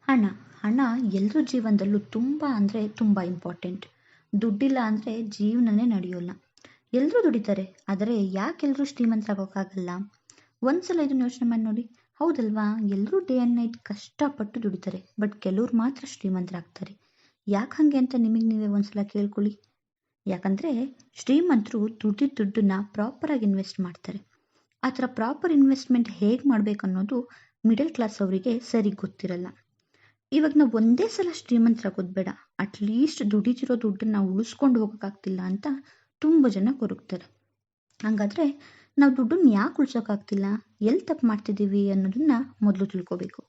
ಹಣ ಹಣ ಎಲ್ಲರ ಜೀವನದಲ್ಲೂ ತುಂಬ ಅಂದರೆ ತುಂಬ ಇಂಪಾರ್ಟೆಂಟ್. ದುಡ್ಡಿಲ್ಲ ಅಂದರೆ ಜೀವನನೇ ನಡೆಯೋಲ್ಲ. ಎಲ್ಲರೂ ದುಡಿತಾರೆ, ಆದರೆ ಯಾಕೆ ಎಲ್ಲರೂ ಶ್ರೀಮಂತರಾಗೋಕ್ಕಾಗಲ್ಲ? ಒಂದ್ಸಲ ಇದನ್ನು ಯೋಚನೆ ಮಾಡಿ ನೋಡಿ. ಹೌದಲ್ವಾ? ಎಲ್ಲರೂ ಡೇ ಆ್ಯಂಡ್ ನೈಟ್ ಕಷ್ಟಪಟ್ಟು ದುಡಿತಾರೆ, ಬಟ್ ಕೆಲವ್ರು ಮಾತ್ರ ಶ್ರೀಮಂತರಾಗ್ತಾರೆ. ಯಾಕೆ ಹಾಗೆ ಅಂತ ನಿಮಗೆ ನೀವೇ ಒಂದ್ಸಲ ಕೇಳ್ಕೊಳ್ಳಿ. ಯಾಕಂದರೆ ಶ್ರೀಮಂತರು ದುಡ್ಡಿದ ದುಡ್ಡನ್ನ ಪ್ರಾಪರಾಗಿ ಇನ್ವೆಸ್ಟ್ ಮಾಡ್ತಾರೆ. ಆ ಥರ ಪ್ರಾಪರ್ ಇನ್ವೆಸ್ಟ್ಮೆಂಟ್ ಹೇಗೆ ಮಾಡಬೇಕು ಅನ್ನೋದು ಮಿಡಲ್ ಕ್ಲಾಸ್ ಅವರಿಗೆ ಸರಿ ಗೊತ್ತಿರಲ್ಲ. ಇವಾಗ ನಾವು ಒಂದೇ ಸಲ ಶ್ರೀಮಂತರಾಗೋದು ಬೇಡ, ಅಟ್ಲೀಸ್ಟ್ ದುಡಿದಿರೋ ದುಡ್ಡನ್ನ ಉಳಿಸ್ಕೊಂಡು ಹೋಗೋಕ್ಕಾಗ್ತಿಲ್ಲ ಅಂತ ತುಂಬ ಜನ ಕೊರಗ್ತಾರೆ. ಹಾಗಾದರೆ ನಾವು ದುಡ್ಡನ್ನ ಯಾಕೆ ಉಳ್ಸೋಕ್ಕಾಗ್ತಿಲ್ಲ, ಎಲ್ಲಿ ತಪ್ಪು ಮಾಡ್ತಿದ್ದೀವಿ ಅನ್ನೋದನ್ನ ಮೊದಲು ತಿಳ್ಕೋಬೇಕು.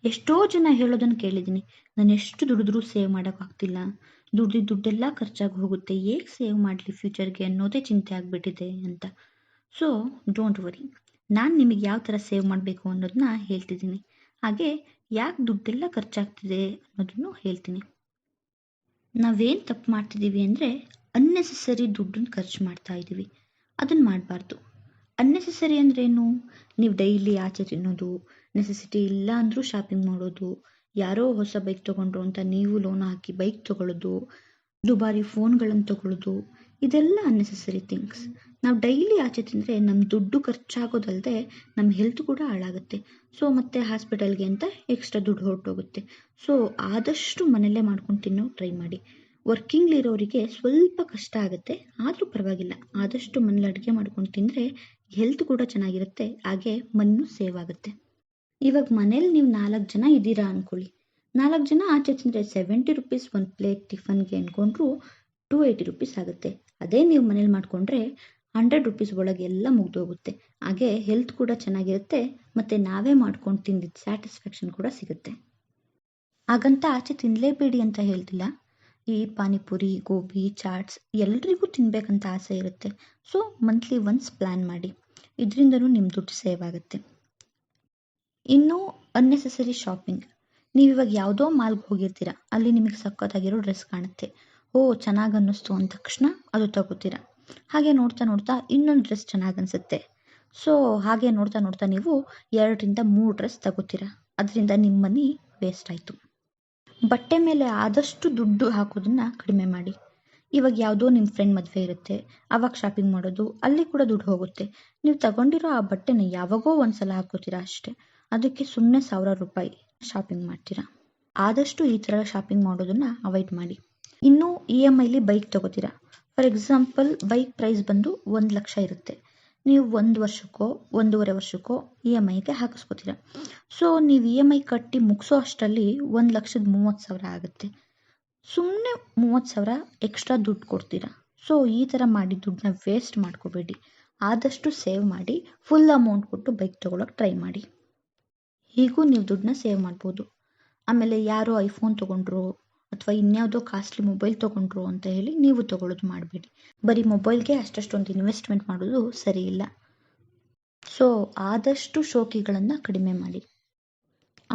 ಎಷ್ಟೋ ಜನ ಹೇಳೋದನ್ನು ಕೇಳಿದ್ದೀನಿ, ನಾನು ಎಷ್ಟು ದುಡಿದ್ರೂ ಸೇವ್ ಮಾಡೋಕ್ಕಾಗ್ತಿಲ್ಲ, ದುಡ್ಡಿದ ದುಡ್ಡೆಲ್ಲ ಖರ್ಚಾಗಿ ಹೋಗುತ್ತೆ, ಹೇಗೆ ಸೇವ್ ಮಾಡಲಿ ಫ್ಯೂಚರ್ಗೆ ಅನ್ನೋದೇ ಚಿಂತೆ ಆಗಿಬಿಟ್ಟಿದೆ ಅಂತ. ಸೊ ಡೋಂಟ್ ವರಿ, ನಾನು ನಿಮಗೆ ಯಾವ ಥರ ಸೇವ್ ಮಾಡಬೇಕು ಅನ್ನೋದನ್ನ ಹೇಳ್ತಿದ್ದೀನಿ. ಹಾಗೆ ಯಾಕೆ ದುಡ್ಡೆಲ್ಲ ಖರ್ಚಾಗ್ತಿದೆ ಅನ್ನೋದನ್ನು ಹೇಳ್ತೀನಿ. ನಾವೇನು ತಪ್ಪು ಮಾಡ್ತಿದ್ದೀವಿ ಅಂದರೆ ಅನ್ನೆಸೆಸರಿ ದುಡ್ಡನ್ನು ಖರ್ಚು ಮಾಡ್ತಾ ಇದ್ದೀವಿ. ಅದನ್ನು ಮಾಡಬಾರ್ದು. ಅನ್ನೆಸೆಸರಿ ಅಂದ್ರೇನು? ನೀವು ಡೈಲಿ ಆಚೆ ತಿನ್ನೋದು, ನೆಸೆಸಿಟಿ ಇಲ್ಲ ಅಂದರೂ ಶಾಪಿಂಗ್ ಮಾಡೋದು, ಯಾರೋ ಹೊಸ ಬೈಕ್ ತೊಗೊಂಡ್ರು ಅಂತ ನೀವು ಲೋನ್ ಹಾಕಿ ಬೈಕ್ ತೊಗೊಳ್ಳೋದು, ದುಬಾರಿ ಫೋನ್ಗಳನ್ನು ತೊಗೊಳ್ಳೋದು, ಇದೆಲ್ಲ ಅನ್ನೆಸೆಸರಿ ಥಿಂಗ್ಸ್. ನಾವು ಡೈಲಿ ಆಚೆ ತಿಂದರೆ ನಮ್ಮ ದುಡ್ಡು ಖರ್ಚಾಗೋದಲ್ಲದೆ ನಮ್ಮ ಹೆಲ್ತ್ ಕೂಡ ಹಾಳಾಗುತ್ತೆ. ಸೊ ಮತ್ತೆ ಹಾಸ್ಪಿಟಲ್ಗೆ ಅಂತ ಎಕ್ಸ್ಟ್ರಾ ದುಡ್ಡು ಹೊರಟೋಗುತ್ತೆ. ಸೊ ಆದಷ್ಟು ಮನೆಯಲ್ಲೇ ಮಾಡ್ಕೊಂಡು ತಿನ್ನೋ ಟ್ರೈ ಮಾಡಿ. ವರ್ಕಿಂಗ್ಲಿರೋರಿಗೆ ಸ್ವಲ್ಪ ಕಷ್ಟ ಆಗುತ್ತೆ, ಆದರೂ ಪರವಾಗಿಲ್ಲ. ಆದಷ್ಟು ಮನೇಲಿ ಅಡುಗೆ ಮಾಡ್ಕೊಂಡು ತಿಂದರೆ ಹೆಲ್ತ್ ಕೂಡ ಚೆನ್ನಾಗಿರುತ್ತೆ, ಹಾಗೆ ಮಣ್ಣು ಸೇವ್ ಆಗುತ್ತೆ. ಇವಾಗ ಮನೇಲಿ ನೀವು 4 ಜನ ಇದ್ದೀರಾ ಅಂದ್ಕೊಳ್ಳಿ. 4 ಜನ ಆಚೆ ತಿಂದರೆ 70 ರುಪೀಸ್ ಒಂದು ಪ್ಲೇಟ್ ಟಿಫನ್ಗೆ ಅಂದ್ಕೊಂಡ್ರು 280 ರುಪೀಸ್ ಆಗುತ್ತೆ. ಅದೇ ನೀವು ಮನೇಲಿ ಮಾಡಿಕೊಂಡ್ರೆ 100 ರುಪೀಸ್ ಒಳಗೆ ಎಲ್ಲ ಮುಗ್ದೋಗುತ್ತೆ. ಹಾಗೆ ಹೆಲ್ತ್ ಕೂಡ ಚೆನ್ನಾಗಿರುತ್ತೆ, ಮತ್ತು ನಾವೇ ಮಾಡ್ಕೊಂಡು ತಿಂದಿದ್ದು ಸ್ಯಾಟಿಸ್ಫ್ಯಾಕ್ಷನ್ ಕೂಡ ಸಿಗುತ್ತೆ. ಹಾಗಂತ ಆಚೆ ತಿನ್ನಲೇಬೇಡಿ ಅಂತ ಹೇಳ್ತಿಲ್ಲ. ಈ ಪಾನಿಪುರಿ, ಗೋಬಿ, ಚಾಟ್ಸ್ ಎಲ್ರಿಗೂ ತಿನ್ನಬೇಕಂತ ಆಸೆ ಇರುತ್ತೆ. ಸೊ ಮಂತ್ಲಿ ಒನ್ಸ್ ಪ್ಲ್ಯಾನ್ ಮಾಡಿ, ಇದರಿಂದನೂ ನಿಮ್ಮ ದುಡ್ಡು ಸೇವ್ ಆಗುತ್ತೆ. ಇನ್ನು ಅನ್ನೆಸೆಸರಿ ಶಾಪಿಂಗ್. ನೀವಿವಾಗ ಯಾವುದೋ ಮಾಲ್ಗೆ ಹೋಗಿರ್ತೀರ, ಅಲ್ಲಿ ನಿಮಗೆ ಸಖತ್ತಾಗಿರೋ ಡ್ರೆಸ್ ಕಾಣುತ್ತೆ, ಓ ಚೆನ್ನಾಗಿ ಅನ್ನಿಸ್ತು ಅಂದ ತಕ್ಷಣ ಅದು ತಗೋತೀರ. ಹಾಗೆ ನೋಡ್ತಾ ನೋಡ್ತಾ ಇನ್ನೊಂದು ಡ್ರೆಸ್ ಚೆನ್ನಾಗಿ ಅನಿಸುತ್ತೆ. ಸೊ ಹಾಗೆ ನೋಡ್ತಾ ನೋಡ್ತಾ ನೀವು 2ರಿಂದ 3 ಡ್ರೆಸ್ ತಗೋತೀರ. ಅದರಿಂದ ನಿಮ್ಮ ಮನಿ ವೇಸ್ಟ್ ಆಯಿತು. ಬಟ್ಟೆ ಮೇಲೆ ಆದಷ್ಟು ದುಡ್ಡು ಹಾಕೋದನ್ನು ಕಡಿಮೆ ಮಾಡಿ. ಇವಾಗ ಯಾವುದೋ ನಿಮ್ಮ ಫ್ರೆಂಡ್ ಮದುವೆ ಇರುತ್ತೆ, ಆವಾಗ ಶಾಪಿಂಗ್ ಮಾಡೋದು, ಅಲ್ಲಿ ಕೂಡ ದುಡ್ಡು ಹೋಗುತ್ತೆ. ನೀವು ತಗೊಂಡಿರೋ ಆ ಬಟ್ಟೆನ ಯಾವಾಗೋ ಒಂದ್ಸಲ ಹಾಕೋತೀರಾ ಅಷ್ಟೇ, ಅದಕ್ಕೆ ಸುಮ್ಮನೆ 1000 ರೂಪಾಯಿ ಶಾಪಿಂಗ್ ಮಾಡ್ತೀರಾ. ಆದಷ್ಟು ಈ ಥರ ಶಾಪಿಂಗ್ ಮಾಡೋದನ್ನು ಅವಾಯ್ಡ್ ಮಾಡಿ. ಇನ್ನು EMIಲಿ ಬೈಕ್ ತಗೋತೀರಾ. ಫಾರ್ ಎಕ್ಸಾಂಪಲ್ ಬೈಕ್ ಪ್ರೈಸ್ ಬಂದು 1 ಲಕ್ಷ ಇರುತ್ತೆ. ನೀವು 1 ವರ್ಷಕ್ಕೋ 1.5 ವರ್ಷಕ್ಕೋ EMIಗೆ ಹಾಕಿಸ್ಕೋತೀರ. ಸೊ ನೀವು EMI ಕಟ್ಟಿ ಮುಗಿಸೋ ಅಷ್ಟರಲ್ಲಿ 1,30,000 ಆಗುತ್ತೆ. ಸುಮ್ಮನೆ 30,000 ಎಕ್ಸ್ಟ್ರಾ ದುಡ್ಡು ಕೊಡ್ತೀರಾ. ಸೊ ಈ ಥರ ಮಾಡಿ ದುಡ್ಡನ್ನ ವೇಸ್ಟ್ ಮಾಡ್ಕೋಬೇಡಿ. ಆದಷ್ಟು ಸೇವ್ ಮಾಡಿ ಫುಲ್ ಅಮೌಂಟ್ ಕೊಟ್ಟು ಬೈಕ್ ತೊಗೊಳಕ್ಕೆ ಟ್ರೈ ಮಾಡಿ. ಹೀಗೂ ನೀವು ದುಡ್ಡನ್ನ ಸೇವ್ ಮಾಡ್ಬೋದು. ಆಮೇಲೆ ಯಾರೋ ಐಫೋನ್ ತೊಗೊಂಡ್ರು ಅಥವಾ ಇನ್ಯಾವುದೋ ಕಾಸ್ಟ್ಲಿ ಮೊಬೈಲ್ ತೊಗೊಂಡ್ರು ಅಂತ ಹೇಳಿ ನೀವು ತೊಗೊಳ್ಳೋದು ಮಾಡಬೇಡಿ. ಬರೀ ಮೊಬೈಲ್ಗೆ ಅಷ್ಟೊಂದು ಇನ್ವೆಸ್ಟ್ಮೆಂಟ್ ಮಾಡೋದು ಸರಿ ಇಲ್ಲ. ಸೊ ಆದಷ್ಟು ಶೋಕಿಗಳನ್ನು ಕಡಿಮೆ ಮಾಡಿ.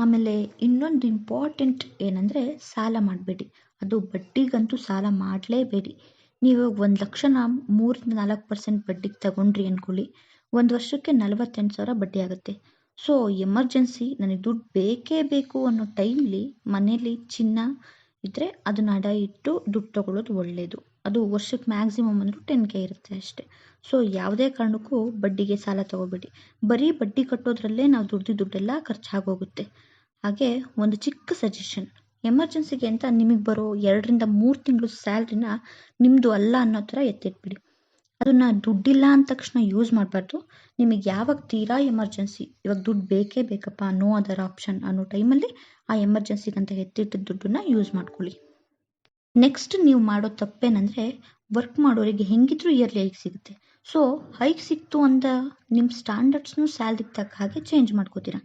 ಆಮೇಲೆ ಇನ್ನೊಂದು ಇಂಪಾರ್ಟೆಂಟ್ ಏನಂದರೆ ಸಾಲ ಮಾಡಬೇಡಿ. ಅದು ಬಡ್ಡಿಗಂತೂ ಸಾಲ ಮಾಡಲೇಬೇಡಿ. ನೀವು 1 ಲಕ್ಷನ 3-4% ಬಡ್ಡಿಗೆ ತಗೊಂಡ್ರಿ ಅಂದ್ಕೊಳ್ಳಿ, 1 ವರ್ಷಕ್ಕೆ 48,000 ಬಡ್ಡಿ ಆಗುತ್ತೆ. ಸೊ ಎಮರ್ಜೆನ್ಸಿ ನನಗೆ ದುಡ್ಡು ಬೇಕೇ ಬೇಕು ಅನ್ನೋ ಟೈಮ್ಲಿ ಮನೇಲಿ ಚಿನ್ನ ಇದ್ದರೆ ಅದನ್ನ ಅಡ ಇಟ್ಟು ದುಡ್ಡು ತೊಗೊಳ್ಳೋದು ಒಳ್ಳೆಯದು. ಅದು ವರ್ಷಕ್ಕೆ ಮ್ಯಾಕ್ಸಿಮಮ್ ಅಂದರೂ 10K ಇರುತ್ತೆ ಅಷ್ಟೇ. ಸೊ ಯಾವುದೇ ಕಾರಣಕ್ಕೂ ಬಡ್ಡಿಗೆ ಸಾಲ ತೊಗೋಬೇಡಿ. ಬರೀ ಬಡ್ಡಿ ಕಟ್ಟೋದ್ರಲ್ಲೇ ನಾವು ದುಡ್ಡೆಲ್ಲ ಖರ್ಚಾಗೋಗುತ್ತೆ. ಹಾಗೆ ಒಂದು ಚಿಕ್ಕ ಸಜೆಷನ್, ಎಮರ್ಜೆನ್ಸಿಗೆ ಅಂತ ನಿಮಗೆ ಬರೋ 2ರಿಂದ 3 ತಿಂಗಳು ಸ್ಯಾಲ್ರಿನ ನಿಮ್ಮದು ಅಲ್ಲ ಅನ್ನೋ ಥರ ಎತ್ತಿಟ್ಬಿಡಿ. ಅದನ್ನು ದುಡ್ಡಿಲ್ಲ ಅಂದ ತಕ್ಷಣ ಯೂಸ್ ಮಾಡಬಾರ್ದು. ನಿಮಗೆ ಯಾವಾಗ ತೀರಾ ಎಮರ್ಜೆನ್ಸಿ, ಇವಾಗ ದುಡ್ಡು ಬೇಕೇ ಬೇಕಪ್ಪ, ನೋ ಅದರ್ ಆಪ್ಷನ್ ಅನ್ನೋ ಟೈಮಲ್ಲಿ ಆ ಎಮರ್ಜೆನ್ಸಿಗಂತ ಎತ್ತಿಟ್ಟಿದ್ದ ದುಡ್ಡನ್ನ ಯೂಸ್ ಮಾಡ್ಕೊಳ್ಳಿ. ನೆಕ್ಸ್ಟ್ ನೀವು ಮಾಡೋ ತಪ್ಪೇನೆಂದರೆ, ವರ್ಕ್ ಮಾಡೋರಿಗೆ ಹೆಂಗಿದ್ರೂ ಇಯರ್ಲಿ ಹೈಕ್ ಸಿಗುತ್ತೆ. ಸೊ ಹೈಕ್ ಸಿಕ್ತು ಅಂತ ನಿಮ್ಮ ಸ್ಟ್ಯಾಂಡರ್ಡ್ಸ್ನು ಸ್ಯಾಲ್ರಿಗೆ ತಕ್ಕ ಹಾಗೆ ಚೇಂಜ್ ಮಾಡ್ಕೋತೀರ.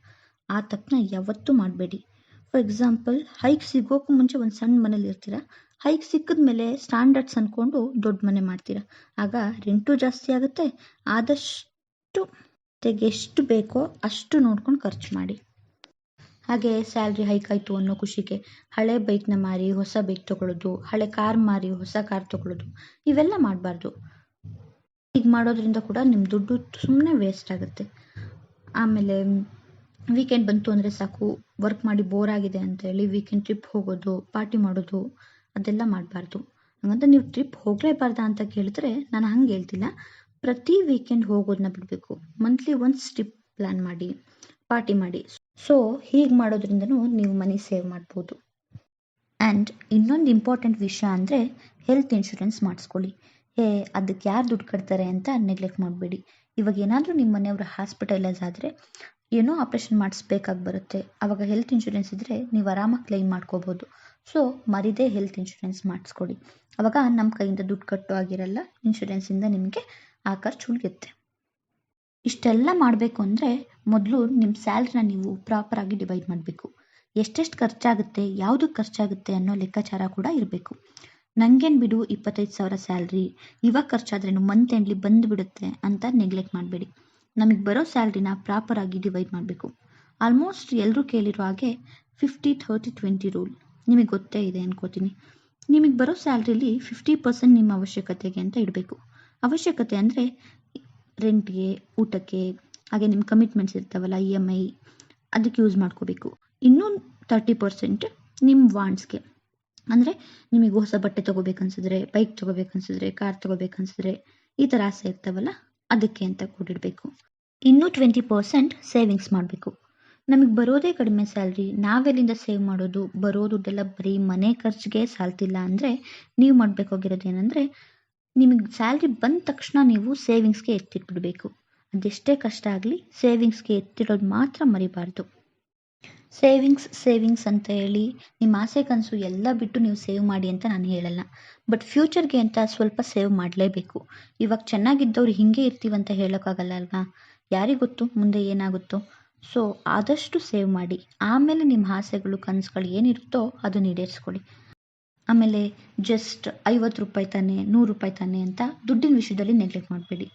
ಆ ತಪ್ಪನ್ನ ಯಾವತ್ತೂ ಮಾಡಬೇಡಿ. ಫಾರ್ ಎಕ್ಸಾಂಪಲ್ ಹೈಕ್ ಸಿಗೋಕ್ಕೂ ಮುಂಚೆ ಒಂದು ಸಣ್ಣ ಮನೇಲಿ ಇರ್ತೀರ, ಹೈಕ್ ಸಿಕ್ಕಿದ ಮೇಲೆ ಸ್ಟ್ಯಾಂಡರ್ಡ್ಸ್ ಅಂದ್ಕೊಂಡು ದೊಡ್ಡ ಮನೆ ಮಾಡ್ತೀರ. ಆಗ ರೆಂಟು ಜಾಸ್ತಿ ಆಗುತ್ತೆ. ಆದಷ್ಟು ಎಷ್ಟು ಬೇಕೋ ಅಷ್ಟು ನೋಡ್ಕೊಂಡು ಖರ್ಚು ಮಾಡಿ. ಹಾಗೆ ಸ್ಯಾಲ್ರಿ ಹೈಕ್ ಆಯಿತು ಅನ್ನೋ ಖುಷಿಗೆ ಹಳೆ ಬೈಕ್ನ ಮಾರಿ ಹೊಸ ಬೈಕ್ ತೊಗೊಳ್ಳೋದು, ಹಳೆ ಕಾರ್ ಮಾರಿ ಹೊಸ ಕಾರ್ ತೊಗೊಳ್ಳೋದು, ಇವೆಲ್ಲ ಮಾಡಬಾರ್ದು. ಹೀಗೆ ಮಾಡೋದ್ರಿಂದ ಕೂಡ ನಿಮ್ಮ ದುಡ್ಡು ಸುಮ್ಮನೆ ವೇಸ್ಟ್ ಆಗುತ್ತೆ. ಆಮೇಲೆ ವೀಕೆಂಡ್ ಬಂತು ಅಂದರೆ ಸಾಕು, ವರ್ಕ್ ಮಾಡಿ ಬೋರ್ ಆಗಿದೆ ಅಂತ ಹೇಳಿ ವೀಕೆಂಡ್ ಟ್ರಿಪ್ ಹೋಗೋದು, ಪಾರ್ಟಿ ಮಾಡೋದು ಅದೆಲ್ಲ ಮಾಡಬಾರ್ದು. ಹಂಗಂತ ನೀವು ಟ್ರಿಪ್ ಹೋಗಲೇಬಾರ್ದಾ ಅಂತ ಕೇಳಿದ್ರೆ ನಾನು ಹಂಗೆ ಹೇಳ್ತಿಲ್ಲ. ಪ್ರತಿ ವೀಕೆಂಡ್ ಹೋಗೋದನ್ನ ಬಿಡಬೇಕು. ಮಂತ್ಲಿ ಒನ್ಸ್ ಟ್ರಿಪ್ ಪ್ಲ್ಯಾನ್ ಮಾಡಿ, ಪಾರ್ಟಿ ಮಾಡಿ. ಸೊ ಹೀಗೆ ಮಾಡೋದ್ರಿಂದನೂ ನೀವು ಮನಿ ಸೇವ್ ಮಾಡ್ಬೋದು. ಆ್ಯಂಡ್ ಇನ್ನೊಂದು ಇಂಪಾರ್ಟೆಂಟ್ ವಿಷಯ ಅಂದರೆ ಹೆಲ್ತ್ ಇನ್ಶೂರೆನ್ಸ್ ಮಾಡಿಸ್ಕೊಳ್ಳಿ. ಅದಕ್ಕೆ ಯಾರು ದುಡ್ಡು ಕಟ್ತಾರೆ ಅಂತ ನೆಗ್ಲೆಕ್ಟ್ ಮಾಡಬೇಡಿ. ಇವಾಗ ಏನಾದರೂ ನಿಮ್ಮ ಮನೆಯವರು ಹಾಸ್ಪಿಟಲೈಸ್ ಆದರೆ ಏನೋ ಆಪ್ರೇಷನ್ ಮಾಡಿಸ್ಬೇಕಾಗಿ ಬರುತ್ತೆ, ಆವಾಗ ಹೆಲ್ತ್ ಇನ್ಶೂರೆನ್ಸ್ ಇದ್ದರೆ ನೀವು ಆರಾಮಾಗಿ ಕ್ಲೈಮ್ ಮಾಡ್ಕೋಬೋದು. ಸೊ ಮರಿದೇ ಹೆಲ್ತ್ ಇನ್ಶೂರೆನ್ಸ್ ಮಾಡಿಸ್ಕೊಡಿ. ಆವಾಗ ನಮ್ಮ ಕೈಯಿಂದ ದುಡ್ಡು ಕಟ್ಟೋ ಆಗಿರಲ್ಲ, ಇನ್ಶೂರೆನ್ಸಿಂದ ನಿಮಗೆ ಆ ಖರ್ಚು ಉಳಿಯುತ್ತೆ. ಇಷ್ಟೆಲ್ಲ ಮಾಡಬೇಕು ಅಂದರೆ ಮೊದಲು ನಿಮ್ಮ ಸ್ಯಾಲ್ರಿನ ನೀವು ಪ್ರಾಪರಾಗಿ ಡಿವೈಡ್ ಮಾಡಬೇಕು. ಎಷ್ಟೆಷ್ಟು ಖರ್ಚಾಗುತ್ತೆ, ಯಾವುದಕ್ಕೆ ಖರ್ಚಾಗುತ್ತೆ ಅನ್ನೋ ಲೆಕ್ಕಾಚಾರ ಕೂಡ ಇರಬೇಕು. ನನಗೇನು ಬಿಡು 25,000 ಸ್ಯಾಲ್ರಿ, ಇವಾಗ ಖರ್ಚಾದ್ರೇನು ಮಂತ್ ಎಂಡ್ಲಿ ಬಂದುಬಿಡುತ್ತೆ ಅಂತ ನೆಗ್ಲೆಕ್ಟ್ ಮಾಡಬೇಡಿ. ನಮಗೆ ಬರೋ ಸ್ಯಾಲ್ರಿನ ಪ್ರಾಪರಾಗಿ ಡಿವೈಡ್ ಮಾಡಬೇಕು. ಆಲ್ಮೋಸ್ಟ್ ಎಲ್ಲರೂ ಕೇಳಿರೋ ಹಾಗೆ 50-30-20 ರೂಲ್ ನಿಮಗೆ ಗೊತ್ತೇ ಇದೆ ಅನ್ಕೋತೀನಿ. ನಿಮಗೆ ಬರೋ ಸ್ಯಾಲ್ರಿಲಿ 50% ನಿಮ್ಮ ಅವಶ್ಯಕತೆಗೆ ಅಂತ ಇಡಬೇಕು. ಅವಶ್ಯಕತೆ ಅಂದರೆ ರೆಂಟ್ಗೆ, ಊಟಕ್ಕೆ, ಹಾಗೆ ನಿಮ್ಮ ಕಮಿಟ್ಮೆಂಟ್ಸ್ ಇರ್ತಾವಲ್ಲ EMI, ಅದಕ್ಕೆ ಯೂಸ್ ಮಾಡ್ಕೋಬೇಕು. ಇನ್ನೂ 30% ನಿಮ್ಮ ವಾಂಟ್ಸ್ಗೆ, ಅಂದರೆ ನಿಮಗೆ ಹೊಸ ಬಟ್ಟೆ ತೊಗೋಬೇಕನ್ಸಿದ್ರೆ, ಬೈಕ್ ತೊಗೋಬೇಕನ್ಸಿದ್ರೆ, ಕಾರ್ ತೊಗೋಬೇಕನ್ಸಿದ್ರೆ, ಈ ಥರ ಆಸೆ ಇರ್ತಾವಲ್ಲ ಅದಕ್ಕೆ ಅಂತ ಕೂಡಿಡಬೇಕು. ಇನ್ನೂ 20% ಸೇವಿಂಗ್ಸ್ ಮಾಡಬೇಕು. ನಮಗೆ ಬರೋದೇ ಕಡಿಮೆ ಸ್ಯಾಲ್ರಿ, ನಾವೆಲ್ಲಿಂದ ಸೇವ್ ಮಾಡೋದು? ಬರೋ ದುಡ್ಡೆಲ್ಲ ಬರೀ ಮನೆ ಖರ್ಚಿಗೆ ಸಾಲ್ತಿಲ್ಲ ಅಂದರೆ ನೀವು ಮಾಡಬೇಕಾಗಿರೋದು ಏನಂದರೆ, ನಿಮಗೆ ಸ್ಯಾಲ್ರಿ ಬಂದ ತಕ್ಷಣ ನೀವು ಸೇವಿಂಗ್ಸ್ಗೆ ಎತ್ತಿಟ್ಬಿಡಬೇಕು. ಅದೆಷ್ಟೇ ಕಷ್ಟ ಆಗಲಿ ಸೇವಿಂಗ್ಸ್ಗೆ ಎತ್ತಿಡೋದು ಮಾತ್ರ ಮರಿಬಾರ್ದು. ಸೇವಿಂಗ್ಸ್ ಅಂತ ಹೇಳಿ ನಿಮ್ಮ ಆಸೆ ಕನಸು ಎಲ್ಲ ಬಿಟ್ಟು ನೀವು ಸೇವ್ ಮಾಡಿ ಅಂತ ನಾನು ಹೇಳಲ್ಲ. ಬಟ್ ಫ್ಯೂಚರ್ಗೆ ಅಂತ ಸ್ವಲ್ಪ ಸೇವ್ ಮಾಡಲೇಬೇಕು. ಇವಾಗ ಚೆನ್ನಾಗಿದ್ದವ್ರು ಹೀಗೆ ಇರ್ತೀವಂತ ಹೇಳೋಕ್ಕಾಗಲ್ಲ ಅಲ್ವಾ? ಯಾರಿಗೊತ್ತು ಮುಂದೆ ಏನಾಗುತ್ತೋ? ಸೊ ಆದಷ್ಟು ಸೇವ್ ಮಾಡಿ. ಆಮೇಲೆ ನಿಮ್ಮ ಆಸೆಗಳು, ಕನಸುಗಳು ಏನಿರುತ್ತೋ ಅದನ್ನು ಈಡೇರಿಸ್ಕೊಳ್ಳಿ. ಆಮೇಲೆ ಜಸ್ಟ್ 50 ರೂಪಾಯಿ ತಾನೆ, 100 ರೂಪಾಯಿ ತಾನೆ ಅಂತ ದುಡ್ಡಿನ ವಿಷಯದಲ್ಲಿ ನೆಗ್ಲೆಕ್ಟ್ ಮಾಡಬೇಡಿ.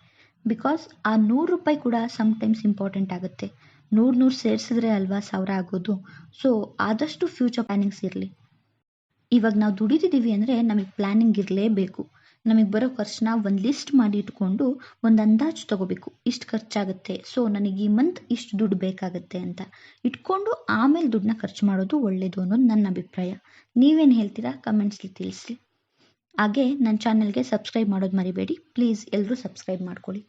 ಬಿಕಾಸ್ ಆ 100 ರೂಪಾಯಿ ಕೂಡ ಸಮ್ಟೈಮ್ಸ್ ಇಂಪಾರ್ಟೆಂಟ್ ಆಗುತ್ತೆ. 100 ಸೇರಿಸಿದ್ರೆ ಅಲ್ವಾ 1000 ಆಗೋದು. ಸೊ ಆದಷ್ಟು ಫ್ಯೂಚರ್ ಪ್ಲ್ಯಾನಿಂಗ್ಸ್ ಇರಲಿ. ಇವಾಗ ನಾವು ದುಡಿತಿದ್ದೀವಿ ಅಂದರೆ ನಮಗೆ ಪ್ಲ್ಯಾನಿಂಗ್ ಇರಲೇಬೇಕು. ನಮಗೆ ಬರೋ ಖರ್ಚನ್ನ ಒಂದು ಲಿಸ್ಟ್ ಮಾಡಿ ಇಟ್ಕೊಂಡು ಒಂದು ಅಂದಾಜು ತೊಗೋಬೇಕು. ಇಷ್ಟು ಖರ್ಚಾಗುತ್ತೆ, ಸೊ ನನಗೆ ಈ ಮಂತ್ ಇಷ್ಟು ದುಡ್ಡು ಬೇಕಾಗುತ್ತೆ ಅಂತ ಇಟ್ಕೊಂಡು ಆಮೇಲೆ ದುಡ್ಡನ್ನ ಖರ್ಚು ಮಾಡೋದು ಒಳ್ಳೆಯದು ಅನ್ನೋದು ನನ್ನ ಅಭಿಪ್ರಾಯ. ನೀವೇನು ಹೇಳ್ತೀರಾ ಕಮೆಂಟ್ಸ್ಲಿ ತಿಳಿಸಿ. ಹಾಗೆ ನನ್ನ ಚಾನಲ್ಗೆ ಸಬ್ಸ್ಕ್ರೈಬ್ ಮಾಡೋದು ಮರಿಬೇಡಿ. ಪ್ಲೀಸ್ ಎಲ್ಲರೂ ಸಬ್ಸ್ಕ್ರೈಬ್ ಮಾಡ್ಕೊಳ್ಳಿ.